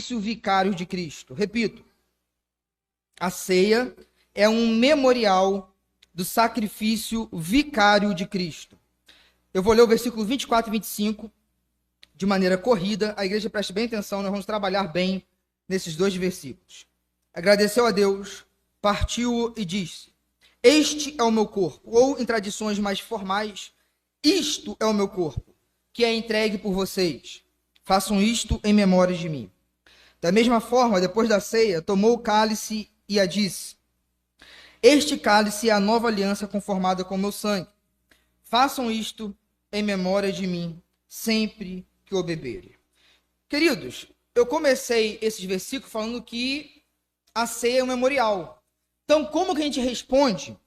sacrifício vicário de Cristo. Repito, a ceia é um memorial do sacrifício vicário de Cristo. Eu vou ler o versículo 24 e 25 de maneira corrida. A igreja preste bem atenção, nós vamos trabalhar bem nesses dois versículos. Agradeceu a Deus, partiu e disse: este é o meu corpo. Ou, em tradições mais formais, isto é o meu corpo, que é entregue por vocês. Façam isto em memória de mim. Da mesma forma, depois da ceia, tomou o cálice e a disse: este cálice é a nova aliança conformada com o meu sangue. Façam isto em memória de mim, sempre que o beberem. Queridos, eu comecei esses versículos falando que a ceia é um memorial. Então, como que a gente responde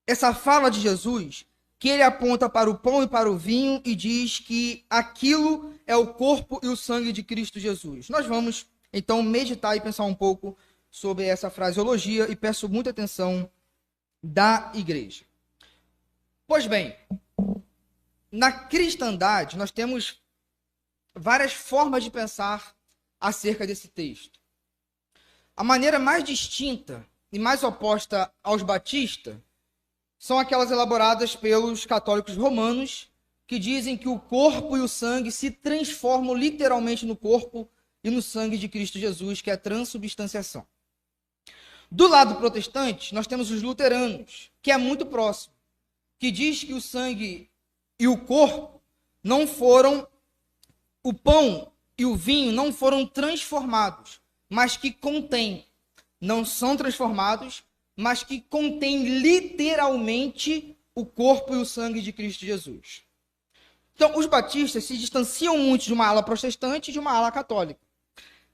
essa fala de Jesus, que ele aponta para o pão e para o vinho e diz que aquilo é o corpo e o sangue de Cristo Jesus? Nós vamos, então, meditar e pensar um pouco sobre essa fraseologia e peço muita atenção da igreja. Pois bem, na cristandade, nós temos várias formas de pensar acerca desse texto. A maneira mais distinta e mais oposta aos batistas são aquelas elaboradas pelos católicos romanos, que dizem que o corpo e o sangue se transformam literalmente no corpo e no sangue de Cristo Jesus, que é a transubstanciação. Do lado protestante, nós temos os luteranos, que é muito próximo, que diz que o sangue e o corpo não foram, o pão e o vinho não foram transformados, mas que contém, não são transformados, mas que contém literalmente o corpo e o sangue de Cristo Jesus. Então, os batistas se distanciam muito de uma ala protestante e de uma ala católica.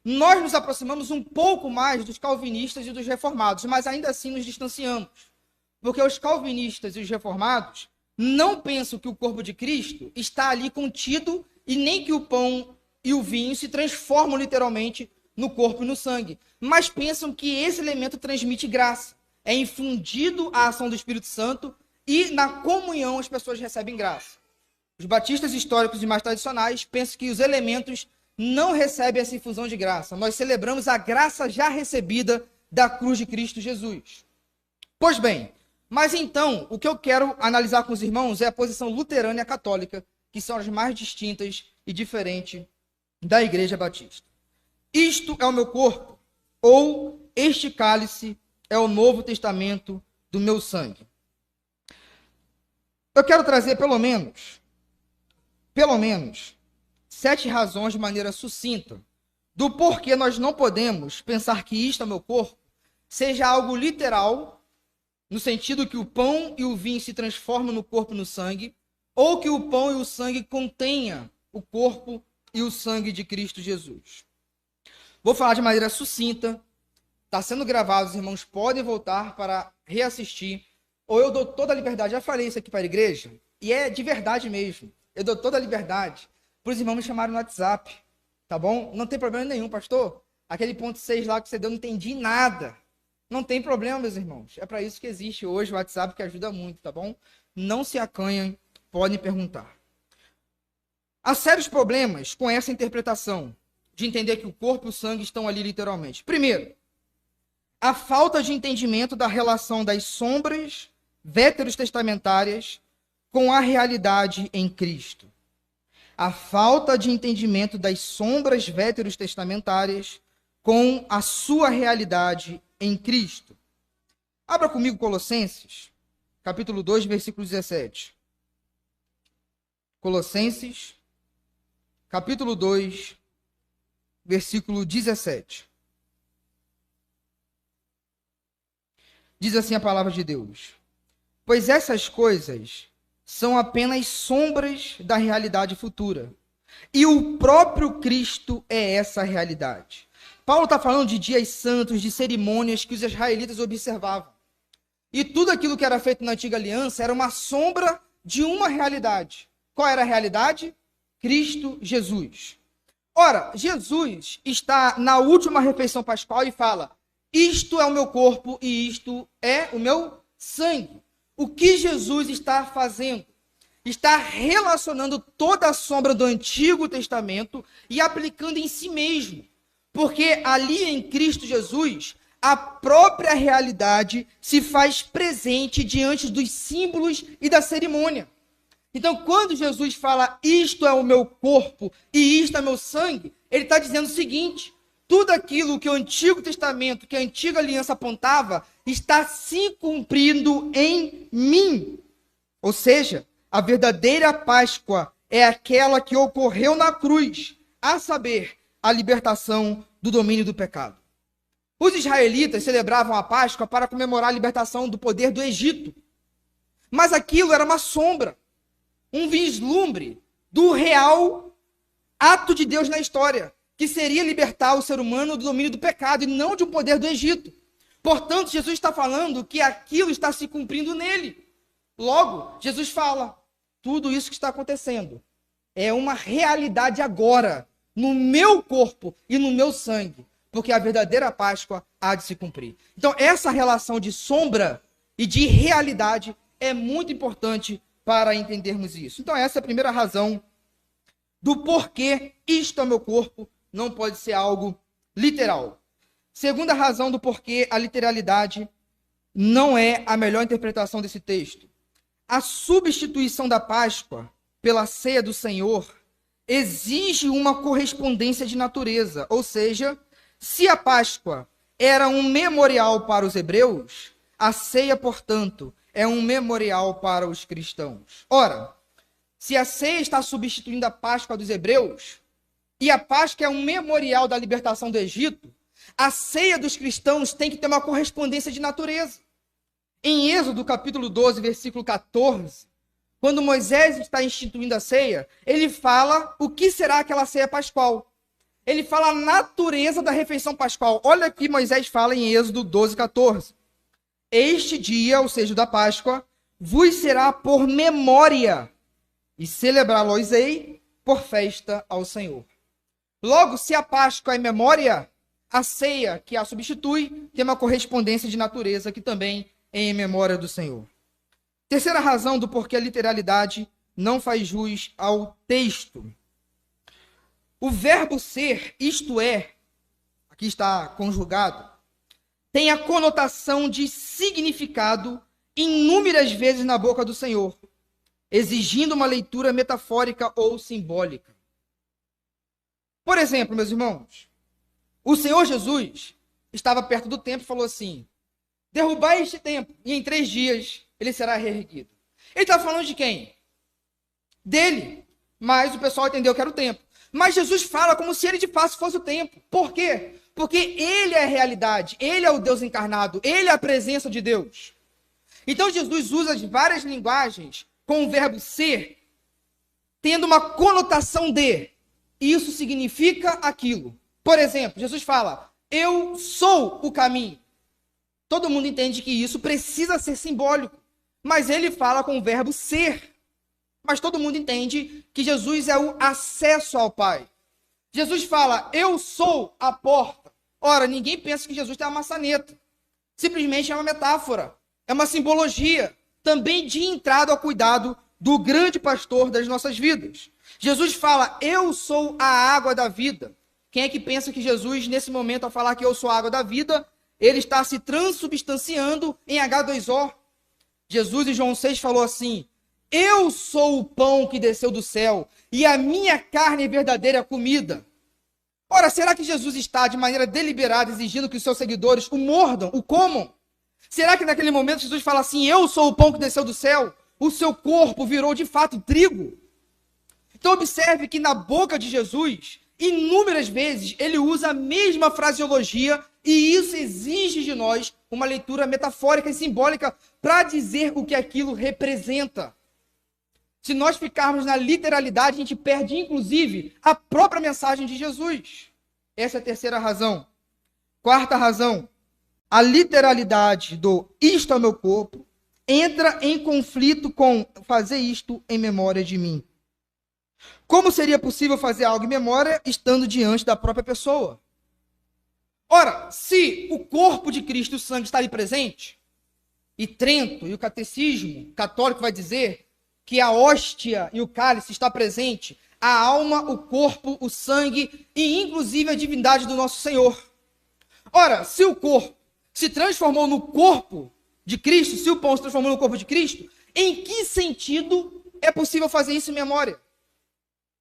Nós nos aproximamos um pouco mais dos calvinistas e dos reformados, mas ainda assim nos distanciamos. Porque os calvinistas e os reformados não pensam que o corpo de Cristo está ali contido e nem que o pão e o vinho se transformam literalmente no corpo e no sangue, mas pensam que esse elemento transmite graça, é infundido a ação do Espírito Santo e na comunhão as pessoas recebem graça. Os batistas históricos e mais tradicionais pensam que os elementos não recebem essa infusão de graça. Nós celebramos a graça já recebida da cruz de Cristo Jesus. Pois bem, mas então, o que eu quero analisar com os irmãos é a posição luterana e a católica, que são as mais distintas e diferentes da Igreja Batista. Isto é o meu corpo, ou este cálice é o Novo Testamento do meu sangue. Eu quero trazer pelo menos 7 razões de maneira sucinta do porquê nós não podemos pensar que isto é o meu corpo seja algo literal, no sentido que o pão e o vinho se transformam no corpo e no sangue, ou que o pão e o sangue contenha o corpo e o sangue de Cristo Jesus. Vou falar de maneira sucinta, está sendo gravado, os irmãos podem voltar para reassistir, ou eu dou toda a liberdade, já falei isso aqui para a igreja, e é de verdade mesmo, eu dou toda a liberdade para os irmãos me chamarem no WhatsApp, tá bom? Não tem problema nenhum, pastor, aquele ponto 6 lá que você deu, não entendi nada, não tem problema, meus irmãos, é para isso que existe hoje o WhatsApp, que ajuda muito, tá bom? Não se acanhem, podem perguntar. Há sérios problemas com essa interpretação, de entender que o corpo e o sangue estão ali literalmente. Primeiro, a falta de entendimento da relação das sombras veterotestamentárias com a realidade em Cristo. A falta de entendimento das sombras veterotestamentárias com a sua realidade em Cristo. Abra comigo Colossenses, capítulo 2, versículo 17. Colossenses, capítulo 2, versículo 17. Diz assim a palavra de Deus: pois essas coisas são apenas sombras da realidade futura, e o próprio Cristo é essa realidade. Paulo está falando de dias santos, de cerimônias que os israelitas observavam. E tudo aquilo que era feito na antiga aliança era uma sombra de uma realidade. Qual era a realidade? Cristo Jesus. Ora, Jesus está na última refeição pascal e fala: isto é o meu corpo e isto é o meu sangue. O que Jesus está fazendo? está relacionando toda a sombra do Antigo Testamento e aplicando em si mesmo. Porque ali em Cristo Jesus, a própria realidade se faz presente diante dos símbolos e da cerimônia. Então, quando Jesus fala, isto é o meu corpo e isto é meu sangue, ele está dizendo o seguinte: tudo aquilo que o Antigo Testamento, que a Antiga Aliança apontava, está se cumprindo em mim. Ou seja, a verdadeira Páscoa é aquela que ocorreu na cruz, a saber, a libertação do domínio do pecado. Os israelitas celebravam a Páscoa para comemorar a libertação do poder do Egito. Mas aquilo era uma sombra, um vislumbre do real ato de Deus na história, que seria libertar o ser humano do domínio do pecado e não de um poder do Egito. Portanto, Jesus está falando que aquilo está se cumprindo nele. Logo, Jesus fala, tudo isso que está acontecendo é uma realidade agora, no meu corpo e no meu sangue, porque a verdadeira Páscoa há de se cumprir. Então, essa relação de sombra e de realidade é muito importante para entendermos isso. Então, essa é a primeira razão do porquê isto é meu corpo não pode ser algo literal. Segunda razão do porquê a literalidade não é a melhor interpretação desse texto. A substituição da Páscoa pela ceia do Senhor exige uma correspondência de natureza. Ou seja, se a Páscoa era um memorial para os hebreus, a ceia, portanto, é um memorial para os cristãos. Ora, se a ceia está substituindo a Páscoa dos hebreus, e a Páscoa é um memorial da libertação do Egito, a ceia dos cristãos tem que ter uma correspondência de natureza. Em Êxodo, capítulo 12, versículo 14, quando Moisés está instituindo a ceia, ele fala o que será aquela ceia pascual. Ele fala a natureza da refeição pascual. Olha o que Moisés fala em Êxodo 12, 14. Este dia, ou seja, da Páscoa, vos será por memória, e celebrá-los-ei por festa ao Senhor. Logo, se a Páscoa é memória, a ceia que a substitui tem uma correspondência de natureza que também é em memória do Senhor. Terceira razão do porquê a literalidade não faz jus ao texto. O verbo ser, isto é, aqui está conjugado, tem a conotação de significado inúmeras vezes na boca do Senhor, exigindo uma leitura metafórica ou simbólica. Por exemplo, meus irmãos, o Senhor Jesus estava perto do templo e falou assim, derrubai este templo e em 3 dias ele será reerguido. Ele está falando de quem? Dele. Mas o pessoal entendeu que era o templo. Mas Jesus fala como se ele de fato fosse o templo. Por quê? Porque ele é a realidade, ele é o Deus encarnado, ele é a presença de Deus. Então Jesus usa de várias linguagens com o verbo ser, tendo uma conotação de. Isso significa aquilo. Por exemplo, Jesus fala, eu sou o caminho. Todo mundo entende que isso precisa ser simbólico, mas ele fala com o verbo ser. Mas todo mundo entende que Jesus é o acesso ao Pai. Jesus fala, eu sou a porta. Ora, ninguém pensa que Jesus tem uma maçaneta. Simplesmente é uma metáfora, é uma simbologia, também de entrada ao cuidado do grande pastor das nossas vidas. Jesus fala, eu sou a água da vida. Quem é que pensa que Jesus, nesse momento, ao falar que eu sou a água da vida, ele está se transubstanciando em H2O? Jesus em João 6 falou assim, eu sou o pão que desceu do céu, e a minha carne é verdadeira comida. Ora, será que Jesus está, de maneira deliberada, exigindo que os seus seguidores o mordam, o comam? Será que naquele momento Jesus fala assim, eu sou o pão que desceu do céu, o seu corpo virou de fato trigo? Então observe que na boca de Jesus, inúmeras vezes, ele usa a mesma fraseologia, e isso exige de nós uma leitura metafórica e simbólica para dizer o que aquilo representa. Se nós ficarmos na literalidade, a gente perde, inclusive, a própria mensagem de Jesus. Essa é a terceira razão. Quarta razão, a literalidade do isto é meu corpo entra em conflito com fazer isto em memória de mim. Como seria possível fazer algo em memória estando diante da própria pessoa? Ora, se o corpo de Cristo, o sangue, está ali presente, e Trento e o catecismo católico vai dizer que a hóstia e o cálice está presente a alma, o corpo, o sangue e inclusive a divindade do nosso Senhor. Ora, se o corpo se transformou no corpo de Cristo, se o pão se transformou no corpo de Cristo, em que sentido é possível fazer isso em memória?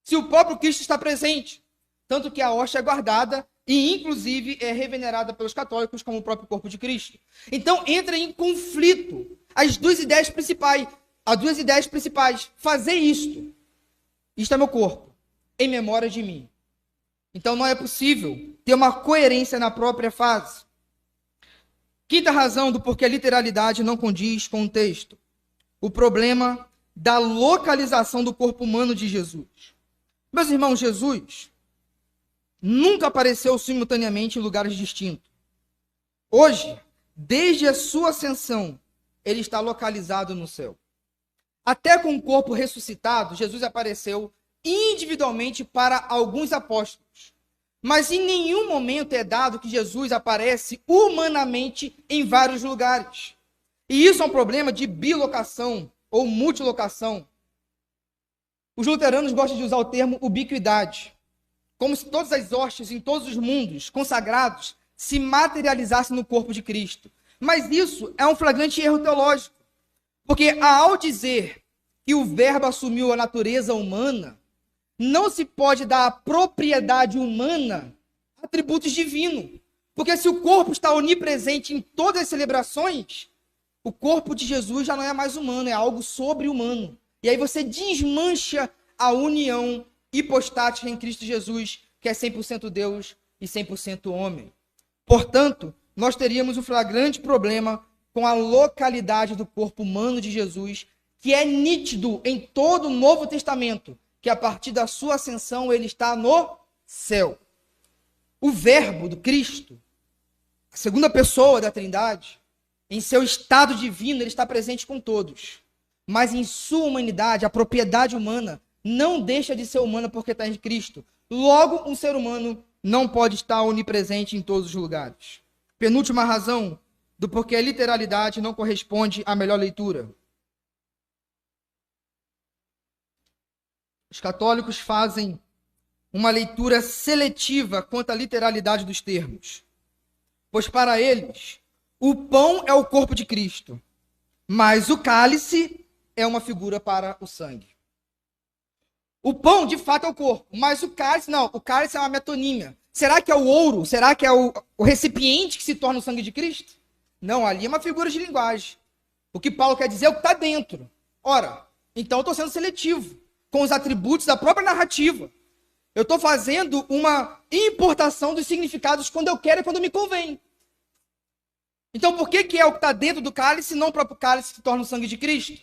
Se o próprio Cristo está presente, tanto que a hóstia é guardada e inclusive é revenerada pelos católicos como o próprio corpo de Cristo. Então entra em conflito as duas ideias principais. Fazer isto é meu corpo, em memória de mim. Então não é possível ter uma coerência na própria fase. Quinta razão do porquê a literalidade não condiz com o texto. O problema da localização do corpo humano de Jesus. Meus irmãos, Jesus nunca apareceu simultaneamente em lugares distintos. Hoje, desde a sua ascensão, ele está localizado no céu. Até com o corpo ressuscitado, Jesus apareceu individualmente para alguns apóstolos. Mas em nenhum momento é dado que Jesus aparece humanamente em vários lugares. E isso é um problema de bilocação ou multilocação. Os luteranos gostam de usar o termo ubiquidade, como se todas as hóstias em todos os mundos consagrados se materializassem no corpo de Cristo. Mas isso é um flagrante erro teológico. Porque ao dizer que o verbo assumiu a natureza humana, não se pode dar à propriedade humana atributos divinos. Porque se o corpo está onipresente em todas as celebrações, o corpo de Jesus já não é mais humano, é algo sobre-humano. E aí você desmancha a união hipostática em Cristo Jesus, que é 100% Deus e 100% homem. Portanto, nós teríamos um flagrante problema com a localidade do corpo humano de Jesus, que é nítido em todo o Novo Testamento, que a partir da sua ascensão ele está no céu. O verbo do Cristo, a segunda pessoa da Trindade, em seu estado divino, ele está presente com todos. Mas em sua humanidade, a propriedade humana não deixa de ser humana porque está em Cristo. Logo, um ser humano não pode estar onipresente em todos os lugares. Penúltima razão do porquê a literalidade não corresponde à melhor leitura. Os católicos fazem uma leitura seletiva quanto à literalidade dos termos. Pois para eles, o pão é o corpo de Cristo, mas o cálice é uma figura para o sangue. O pão, de fato, é o corpo, mas o cálice, não. O cálice é uma metonímia. Será que é o ouro? Será que é o recipiente que se torna o sangue de Cristo? Não, ali é uma figura de linguagem. O que Paulo quer dizer é o que está dentro. Ora, então eu estou sendo seletivo com os atributos da própria narrativa. Eu estou fazendo uma importação dos significados quando eu quero e quando me convém. Então, por que é o que está dentro do cálice e não o próprio cálice que se torna o sangue de Cristo?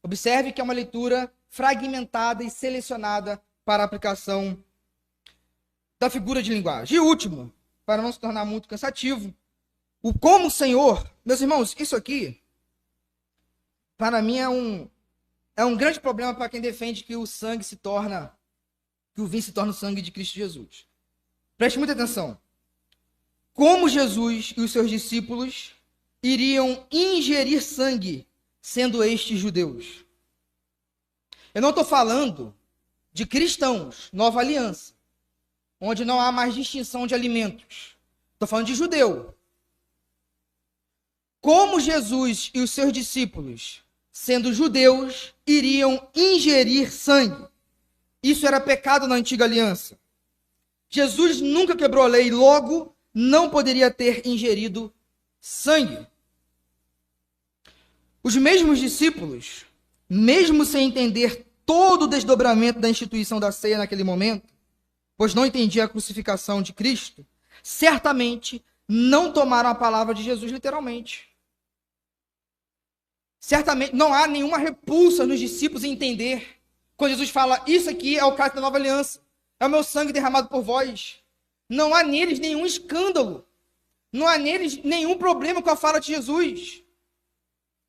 Observe que é uma leitura fragmentada e selecionada para a aplicação da figura de linguagem. E último, para não se tornar muito cansativo, o como o Senhor... Meus irmãos, isso aqui, para mim, é um grande problema para quem defende que o sangue se torna... que o vinho se torna o sangue de Cristo Jesus. Preste muita atenção. Como Jesus e os seus discípulos iriam ingerir sangue, sendo estes judeus? Eu não estou falando de cristãos, nova aliança, onde não há mais distinção de alimentos. Estou falando de judeu. Como Jesus e os seus discípulos, sendo judeus, iriam ingerir sangue? Isso era pecado na antiga aliança. Jesus nunca quebrou a lei, logo não poderia ter ingerido sangue. Os mesmos discípulos, mesmo sem entender todo o desdobramento da instituição da ceia naquele momento, pois não entendiam a crucificação de Cristo, certamente não tomaram a palavra de Jesus literalmente. Certamente não há nenhuma repulsa nos discípulos em entender quando Jesus fala, isso aqui é o cálice da nova aliança, é o meu sangue derramado por vós. Não há neles nenhum escândalo. Não há neles nenhum problema com a fala de Jesus.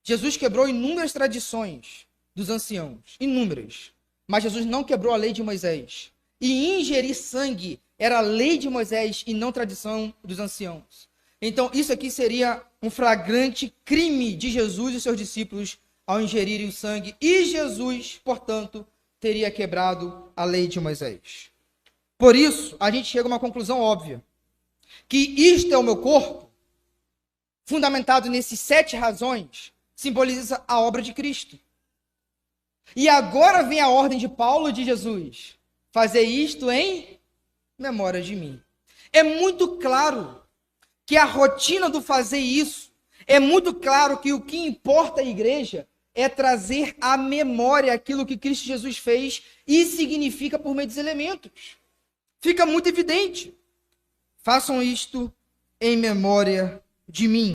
Jesus quebrou inúmeras tradições dos anciãos. Inúmeras. Mas Jesus não quebrou a lei de Moisés. E ingerir sangue era a lei de Moisés e não tradição dos anciãos. Então, isso aqui seria um flagrante crime de Jesus e seus discípulos ao ingerirem o sangue, e Jesus, portanto, teria quebrado a lei de Moisés. Por isso, a gente chega a uma conclusão óbvia, que isto é o meu corpo, fundamentado nesses 7 razões, simboliza a obra de Cristo. E agora vem a ordem de Paulo e de Jesus: fazer isto em memória de mim. É muito claro que a rotina do fazer isso, é muito claro que o que importa à igreja é trazer à memória aquilo que Cristo Jesus fez e significa por meio dos elementos. Fica muito evidente. Façam isto em memória de mim.